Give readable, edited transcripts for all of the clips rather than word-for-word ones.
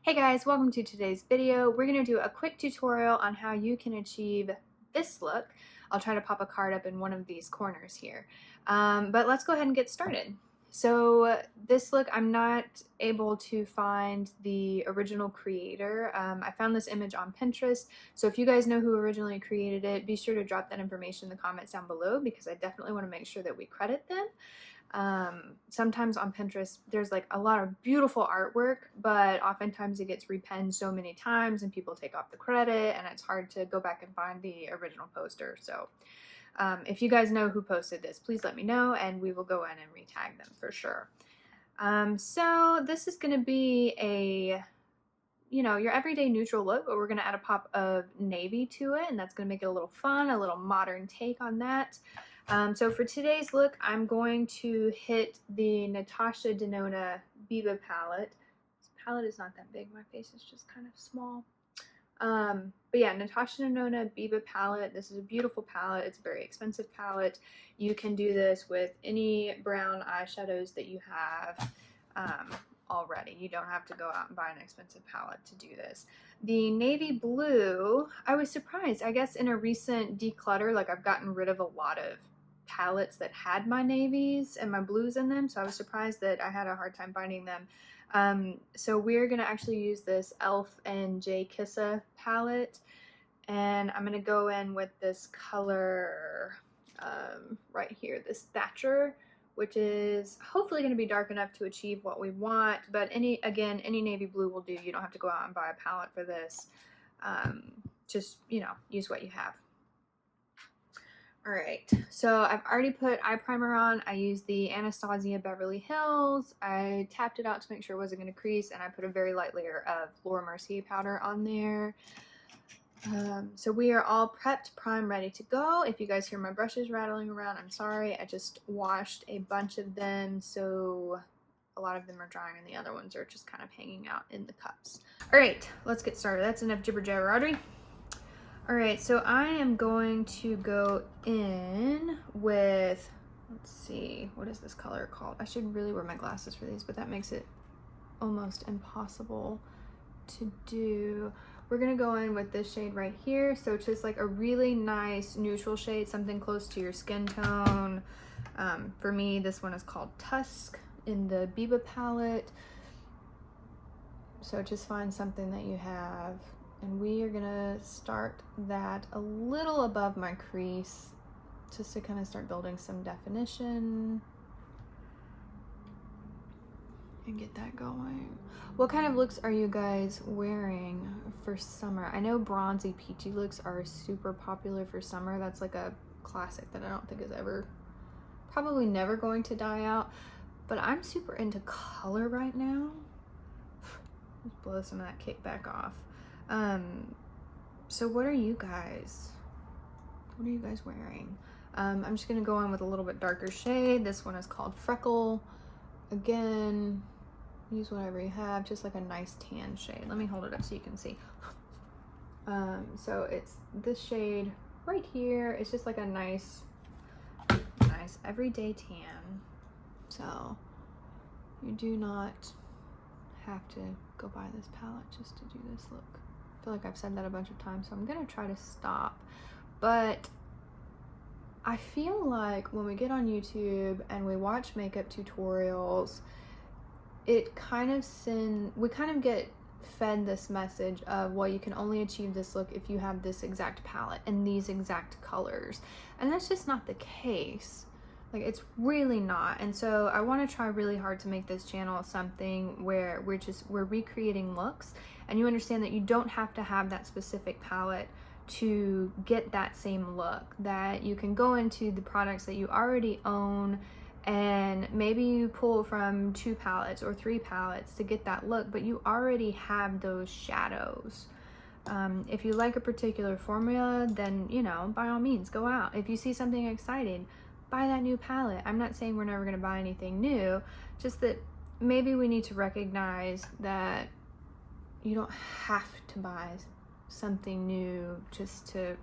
Hey guys, welcome to today's video. We're going to do a quick tutorial on how you can achieve this look. I'll try to pop a card up in one of these corners here. But let's go ahead and get started. So this look, I'm not able to find the original creator. I found this image on Pinterest. So if you guys know who originally created it, be sure to drop that information in the comments down below because I definitely want to make sure that we credit them. Sometimes on Pinterest there's like a lot of beautiful artwork, but oftentimes it gets repenned so many times and people take off the credit and it's hard to go back and find the original poster. So if you guys know who posted this, please let me know and we will go in and retag them for sure. So this is going to be a your everyday neutral look, but we're going to add a pop of navy to it, and that's going to make it a little fun, a little modern take on that. So for today's look, I'm going to hit the Natasha Denona BIBA palette. This palette is not that big. My face is just kind of small. But yeah, Natasha Denona BIBA palette. This is a beautiful palette. It's a very expensive palette. You can do this with any brown eyeshadows that you have already. You don't have to go out and buy an expensive palette to do this. The navy blue, I was surprised. I guess in a recent declutter, like I've gotten rid of a lot of palettes that had my navies and my blues in them, so I was surprised that I had a hard time finding them. So we're gonna actually use this Elf and J Kissa palette, and I'm gonna go in with this color right here, this Thatcher, which is hopefully going to be dark enough to achieve what we want, but any navy blue will do. You don't have to go out and buy a palette for this. Just, use what you have. All right, so I've already put eye primer on. I used the Anastasia Beverly Hills. I tapped it out to make sure it wasn't going to crease, and I put a very light layer of Laura Mercier powder on there. So we are all prepped, primed, ready to go. If you guys hear my brushes rattling around, I'm sorry. I just washed a bunch of them, so a lot of them are drying and the other ones are just kind of hanging out in the cups. All right, let's get started. That's enough jibber jabber, Audrey. All right, so I am going to go in with, let's see, what is this color called? I should really wear my glasses for these, but that makes it almost impossible to do. We're gonna go in with this shade right here. So it's just like a really nice neutral shade, something close to your skin tone. For me, this one is called Tusk in the BIBA palette. So just find something that you have. And we are gonna start that a little above my crease just to kind of start building some definition and get that going. What kind of looks are you guys wearing for summer? I know bronzy peachy looks are super popular for summer. That's like a classic that I don't think is ever, probably never going to die out, but I'm super into color right now. Let's blow some of that kickback off. So what are you guys wearing? I'm just gonna go in with a little bit darker shade. This one is called Freckle. Again, use whatever you have, just like a nice tan shade. Let me hold it up so you can see. So it's this shade right here. It's just like a nice everyday tan. So you do not have to go buy this palette just to do this look. I feel like I've said that a bunch of times, so I'm gonna try to stop. But I feel like when we get on YouTube and we watch makeup tutorials, we kind of get fed this message of, well, you can only achieve this look if you have this exact palette and these exact colors. And that's just not the case. Like, it's really not. And so I want to try really hard to make this channel something where we're recreating looks, and you understand that you don't have to have that specific palette to get that same look, that you can go into the products that you already own and maybe you pull from 2 palettes or 3 palettes to get that look, but you already have those shadows. If you like a particular formula, then, by all means, go out. If you see something exciting, buy that new palette. I'm not saying we're never going to buy anything new, just that maybe we need to recognize that you don't have to buy something new just to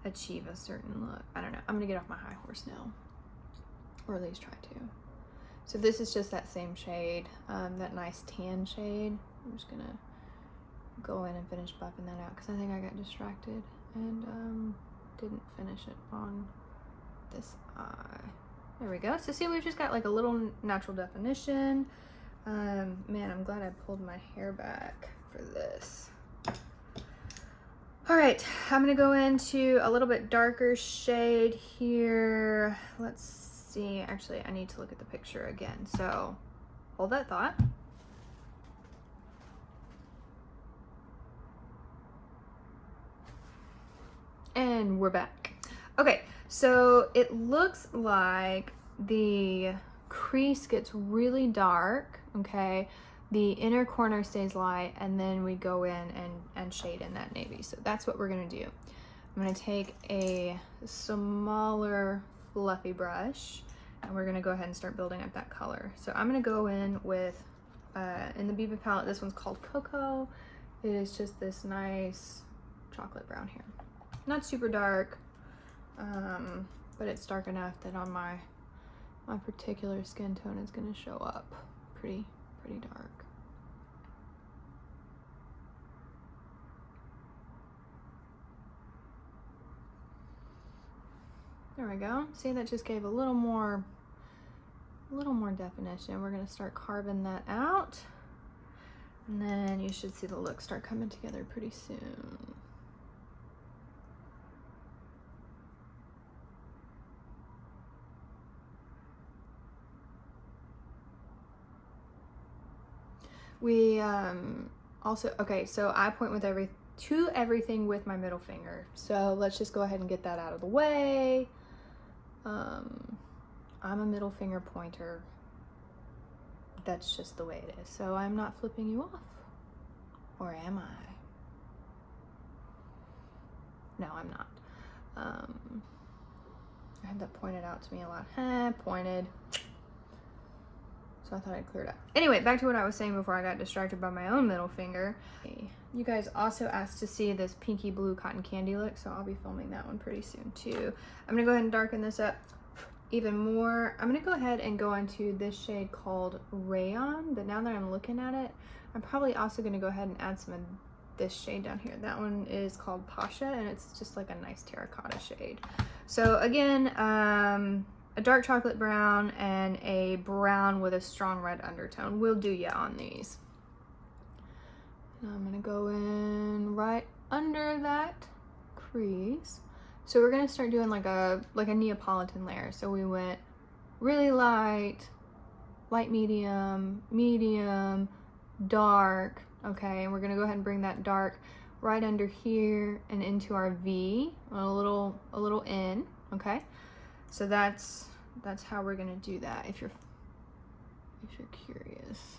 achieve a certain look. I don't know. I'm gonna get off my high horse now, or at least try to. So this is just that same shade, that nice tan shade. I'm just gonna go in and finish buffing that out because I think I got distracted and didn't finish it on this eye. There we go. So see, we've just got like a little natural definition. Man, I'm glad I pulled my hair back for this. All right, I'm gonna go into a little bit darker shade here. Let's see, actually I need to look at the picture again. So hold that thought. And we're back. Okay, so it looks like the crease gets really dark, okay? The inner corner stays light, and then we go in and shade in that navy. So that's what we're gonna do. I'm gonna take a smaller fluffy brush, and we're gonna go ahead and start building up that color. So I'm gonna go in with, in the BIBA palette, this one's called Cocoa. It is just this nice chocolate brown here. Not super dark, but it's dark enough that on my particular skin tone is gonna show up pretty dark. There we go. See, that just gave a little more definition. We're gonna start carving that out, and then you should see the look start coming together pretty soon. We also, okay, so I point with everything with my middle finger. So let's just go ahead and get that out of the way. I'm a middle finger pointer. That's just the way it is. So I'm not flipping you off. Or am I? No, I'm not. I had that pointed out to me a lot. Pointed. So I thought I'd clear it up. Anyway, back to what I was saying before I got distracted by my own middle finger. You guys also asked to see this pinky blue cotton candy look, so I'll be filming that one pretty soon too. I'm gonna go ahead and darken this up even more. I'm gonna go ahead and go into this shade called Rayon, but now that I'm looking at it, I'm probably also gonna go ahead and add some of this shade down here. That one is called Pasha, and it's just like a nice terracotta shade. So again, a dark chocolate brown and a brown with a strong red undertone will do ya on these. Now I'm gonna go in right under that crease. So we're gonna start doing like a Neapolitan layer. So we went really light, light medium, medium, dark, okay? And we're gonna go ahead and bring that dark right under here and into our V, a little in, okay? So that's how we're gonna do that if you're curious.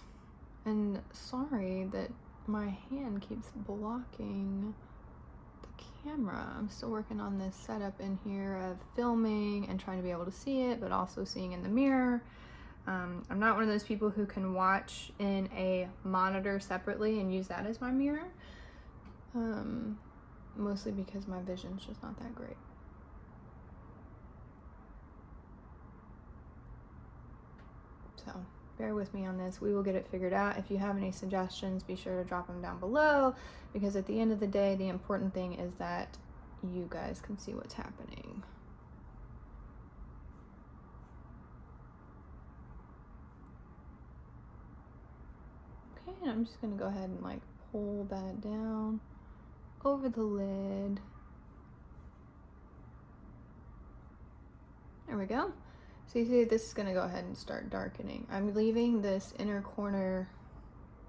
And sorry that my hand keeps blocking the camera. I'm still working on this setup in here of filming and trying to be able to see it, but also seeing in the mirror. I'm not one of those people who can watch in a monitor separately and use that as my mirror. Mostly because my vision's just not that great. So bear with me on this. We will get it figured out. If you have any suggestions, be sure to drop them down below, because at the end of the day, the important thing is that you guys can see what's happening. Okay, and I'm just gonna go ahead and like pull that down over the lid. There we go. So you see this is gonna go ahead and start darkening. I'm leaving this inner corner,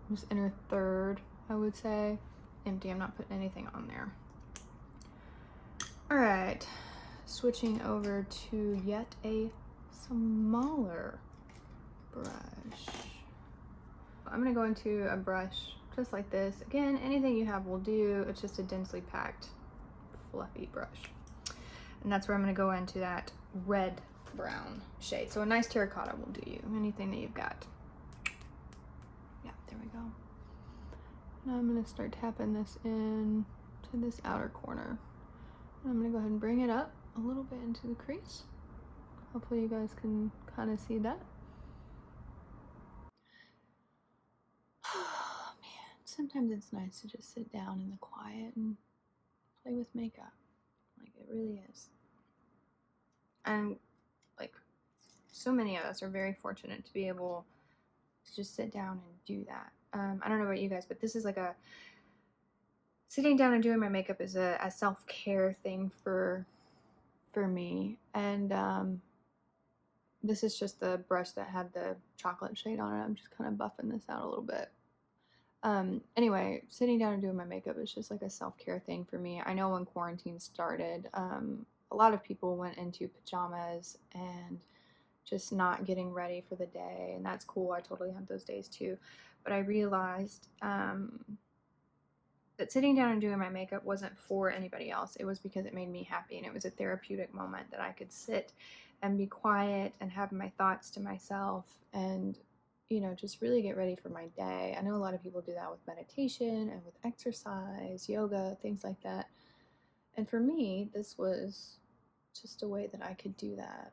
this inner third, I would say, empty. I'm not putting anything on there. All right, switching over to yet a smaller brush. I'm gonna go into a brush just like this. Again, anything you have will do. It's just a densely packed, fluffy brush. And that's where I'm gonna go into that red brown shade. So a nice terracotta will do you, anything that you've got. Yeah, there we go. Now I'm gonna start tapping this in to this outer corner. And I'm gonna go ahead and bring it up a little bit into the crease. Hopefully you guys can kind of see that. Oh man, sometimes it's nice to just sit down in the quiet and play with makeup. Like, it really is. And like, so many of us are very fortunate to be able to just sit down and do that. I don't know about you guys, but this is like a sitting down and doing my makeup is a self-care thing for me. And this is just the brush that had the chocolate shade on it. I'm just kind of buffing this out a little bit. Anyway, sitting down and doing my makeup is just like a self-care thing for me. I know when quarantine started, a lot of people went into pajamas and just not getting ready for the day, and that's cool. I totally have those days too. But I realized that sitting down and doing my makeup wasn't for anybody else. It was because it made me happy, and it was a therapeutic moment that I could sit and be quiet and have my thoughts to myself and, you know, just really get ready for my day. I know a lot of people do that with meditation and with exercise, yoga, things like that. And for me, this was just a way that I could do that.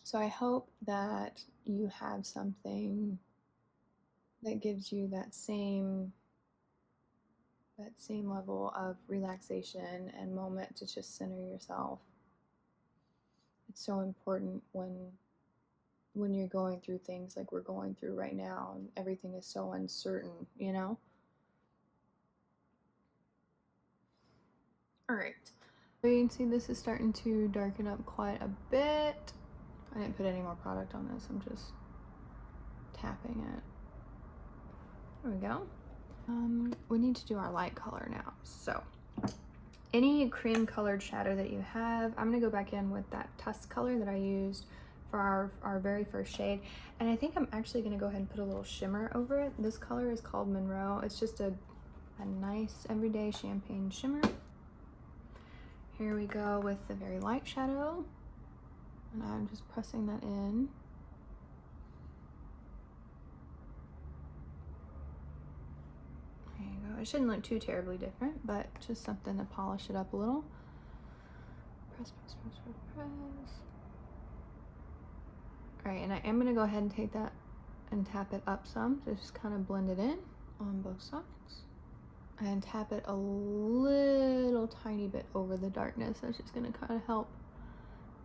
So I hope that you have something that gives you that same level of relaxation and moment to just center yourself. It's so important when you're going through things like we're going through right now and everything is so uncertain, you know? All right. So you can see this is starting to darken up quite a bit. I didn't put any more product on this. I'm just tapping it. There we go. We need to do our light color now. So any cream colored shadow that you have, I'm gonna go back in with that Tusk color that I used for our very first shade. And I think I'm actually gonna go ahead and put a little shimmer over it. This color is called Monroe. It's just a nice everyday champagne shimmer. Here we go with the very light shadow. And I'm just pressing that in. There you go. It shouldn't look too terribly different, but just something to polish it up a little. Press, press, press, press, press. All right, and I am gonna go ahead and take that and tap it up some, just kind of blend it in on both sides. And tap it a little tiny bit over the darkness. That's just gonna kind of help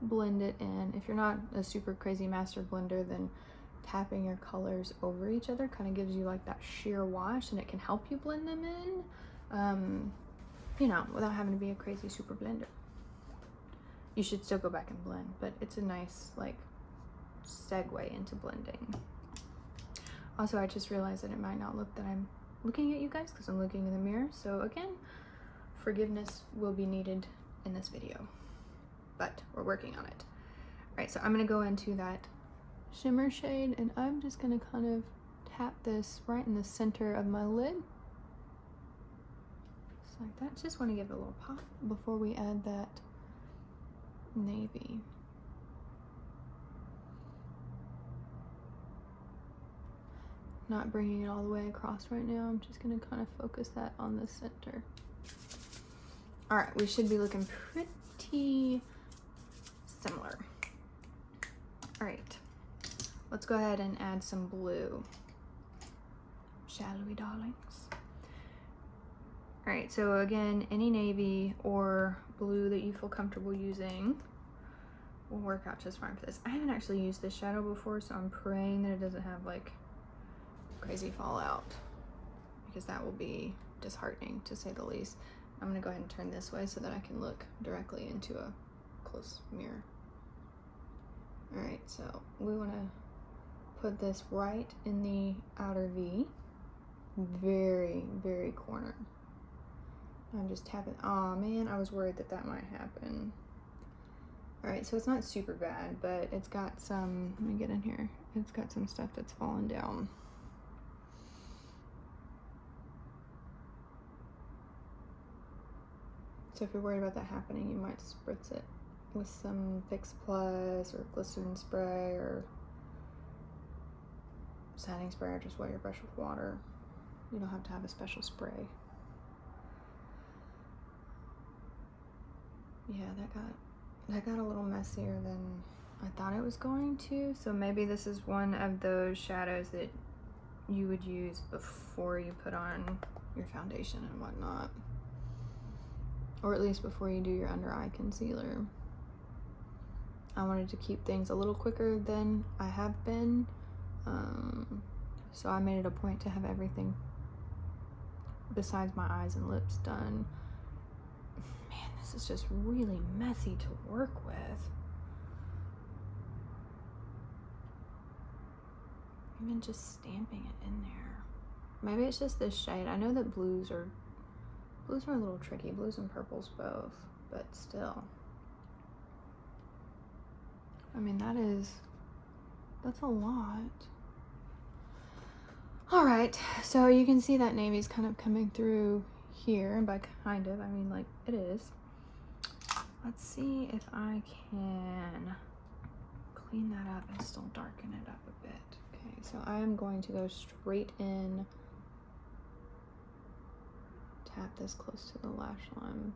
blend it in. If you're not a super crazy master blender, then tapping your colors over each other kind of gives you like that sheer wash, and it can help you blend them in, you know, without having to be a crazy super blender. You should still go back and blend, but it's a nice like segue into blending. Also, I just realized that it might not look that I'm looking at you guys because I'm looking in the mirror. So again, forgiveness will be needed in this video, but we're working on it. All right, so I'm gonna go into that shimmer shade, and I'm just gonna kind of tap this right in the center of my lid. Just like that. Just wanna give it a little pop before we add that navy. Not bringing it all the way across right now. I'm just gonna kind of focus that on the center. All right, we should be looking pretty similar. All right, let's go ahead and add some blue. Shall we, darlings? All right, so again, any navy or blue that you feel comfortable using will work out just fine for this. I haven't actually used this shadow before, so I'm praying that it doesn't have like crazy fallout, because that will be disheartening to say the least. I'm gonna go ahead and turn this way so that I can look directly into a close mirror. All right, so we wanna put this right in the outer V, very, very corner. I'm just tapping. Oh man, I was worried that that might happen. All right, so it's not super bad, but it's got some, let me get in here. It's got some stuff that's fallen down. So if you're worried about that happening, you might spritz it with some Fix Plus or glycerin spray or setting spray, or just wet your brush with water. You don't have to have a special spray. Yeah, that got a little messier than I thought it was going to. So maybe this is one of those shadows that you would use before you put on your foundation and whatnot. Or at least before you do your under eye concealer. I wanted to keep things a little quicker than I have been. So I made it a point to have everything besides my eyes and lips done. Man, this is just really messy to work with. Even just stamping it in there. Maybe it's just this shade. I know that blues are a little tricky. Blues and purples both, but still. I mean, that's a lot. All right, so you can see that navy's kind of coming through here, and by kind of, I mean like it is. Let's see if I can clean that up and still darken it up a bit. Okay, so I am going to go straight in, tap this close to the lash line.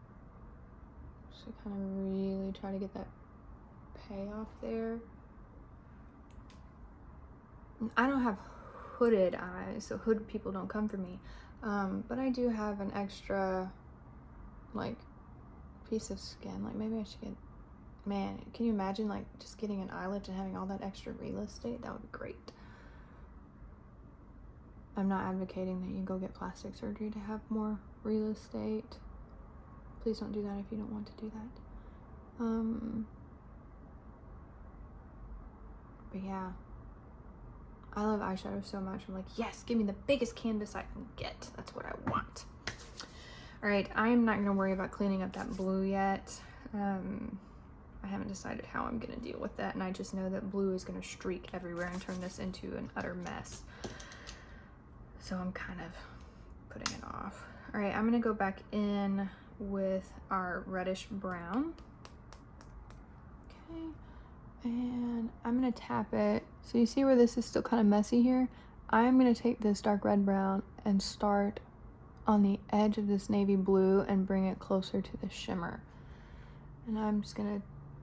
So kind of really try to get that payoff there. I don't have hooded eyes, so hooded people don't come for me. But I do have an extra, like, piece of skin. Like, maybe I should get, man, can you imagine, like, just getting an eye lift and having all that extra real estate? That would be great. I'm not advocating that you go get plastic surgery to have more real estate. Please don't do that if you don't want to do that. But yeah, I love eyeshadow so much. I'm like, yes, give me the biggest canvas I can get. That's what I want. All right, I am not gonna worry about cleaning up that blue yet. I haven't decided how I'm gonna deal with that, and I just know that blue is gonna streak everywhere and turn this into an utter mess. So I'm kind of putting it off. All right, I'm gonna go back in with our reddish brown. Okay, and I'm gonna tap it. So you see where this is still kind of messy here? I'm gonna take this dark red brown and start on the edge of this navy blue and bring it closer to the shimmer. And I'm just gonna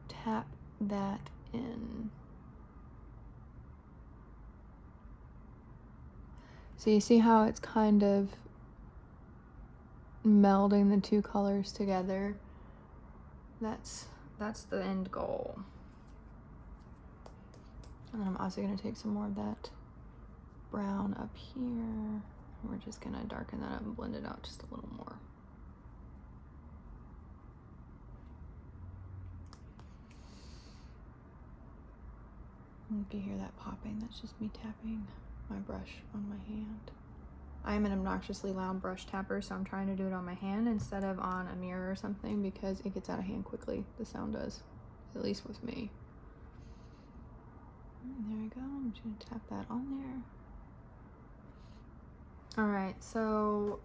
tap that in. So you see how it's kind of melding the two colors together? That's the end goal. And then I'm also gonna take some more of that brown up here. And we're just gonna darken that up and blend it out just a little more. And if you hear that popping, that's just me tapping my brush on my hand. I am an obnoxiously loud brush tapper, so I'm trying to do it on my hand instead of on a mirror or something because it gets out of hand quickly. The sound does, at least with me. And there we go. I'm just gonna tap that on there. All right, so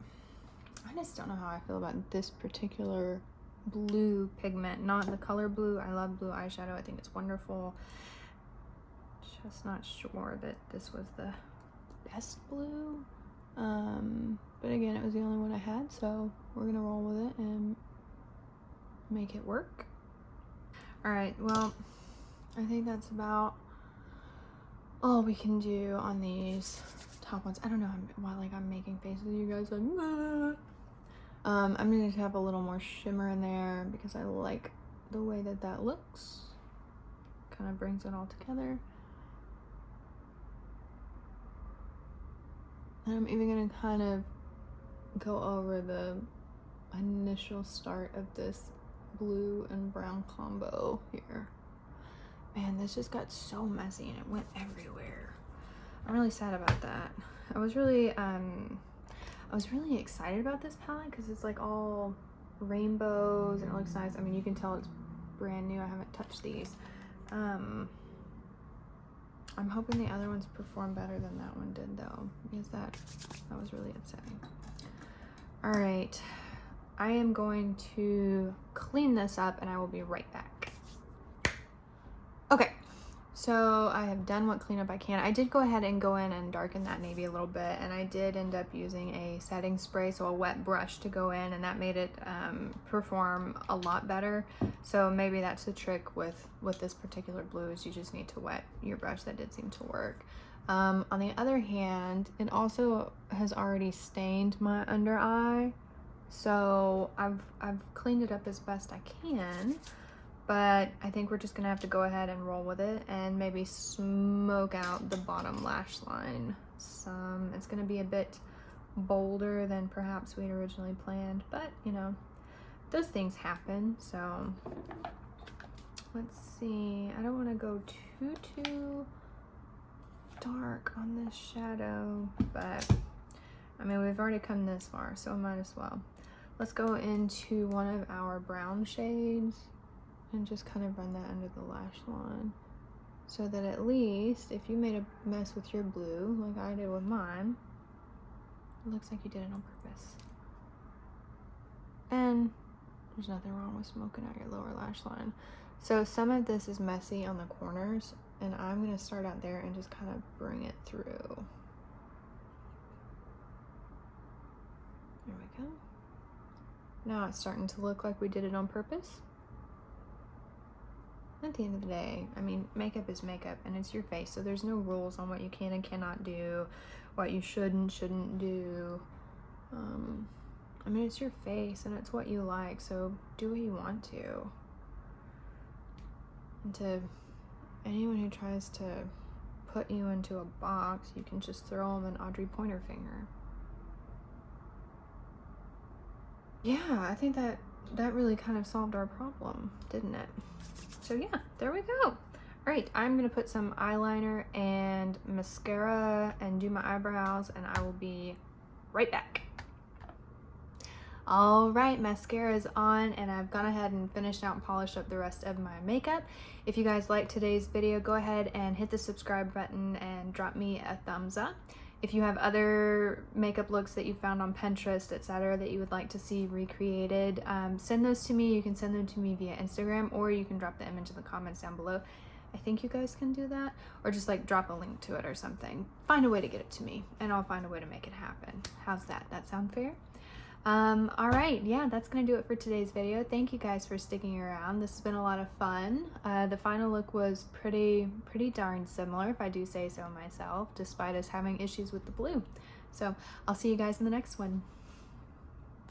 I just don't know how I feel about this particular blue pigment. Not the color blue. I love blue eyeshadow. I think it's wonderful. Just not sure that this was the best blue. But again, it was the only one I had, so we're gonna roll with it and make it work. All right, well, I think that's about all we can do on these top ones. I don't know why, like, I'm making faces at you guys like, ah. I'm gonna have a little more shimmer in there because I like the way that that looks. Kind of brings it all together. And I'm even gonna kind of go over the initial start of this blue and brown combo here. Man, this just got so messy and it went everywhere. I'm really sad about that. I was really excited about this palette because it's like all rainbows and it looks nice. I mean, you can tell it's brand new. I haven't touched these. I'm hoping the other ones perform better than that one did though, because that was really upsetting. All right, I am going to clean this up and I will be right back. Okay, so I have done what cleanup I can. I did go ahead and go in and darken that navy a little bit, and I did end up using a setting spray, so a wet brush to go in, and that made it perform a lot better. So maybe that's the trick with this particular blue, is you just need to wet your brush. That did seem to work. On the other hand, it also has already stained my under eye, so I've cleaned it up as best I can, but I think we're just gonna have to go ahead and roll with it and maybe smoke out the bottom lash line some. It's gonna be a bit bolder than perhaps we'd originally planned, but you know, those things happen. So let's see, I don't want to go too dark on this shadow, but I mean, we've already come this far, so I might as well. Let's go into one of our brown shades and just kind of run that under the lash line, so that at least if you made a mess with your blue like I did with mine, it looks like you did it on purpose. And there's nothing wrong with smoking out your lower lash line. So some of this is messy on the corners, and I'm gonna start out there and just kind of bring it through. There we go. Now it's starting to look like we did it on purpose. At the end of the day, I mean, makeup is makeup, and it's your face, so there's no rules on what you can and cannot do, what you should and shouldn't do. I mean, it's your face, and it's what you like, so do what you want to. And to anyone who tries to put you into a box, you can just throw them an Audrey pointer finger. Yeah, I think that really kind of solved our problem, didn't it? So yeah, there we go. All right, I'm gonna put some eyeliner and mascara and do my eyebrows, and I will be right back. All right, mascara is on, and I've gone ahead and finished out and polished up the rest of my makeup. If you guys liked today's video, go ahead and hit the subscribe button and drop me a thumbs up. If you have other makeup looks that you found on Pinterest, etc., that you would like to see recreated, send those to me. You can send them to me via Instagram, or you can drop the image in the comments down below. I think you guys can do that, or just like drop a link to it or something. Find a way to get it to me, and I'll find a way to make it happen. How's that? That sound fair? All right, yeah, that's gonna do it for today's video. Thank you guys for sticking around. This has been a lot of fun. The final look was pretty darn similar, if I do say so myself, despite us having issues with the blue. So I'll see you guys in the next one.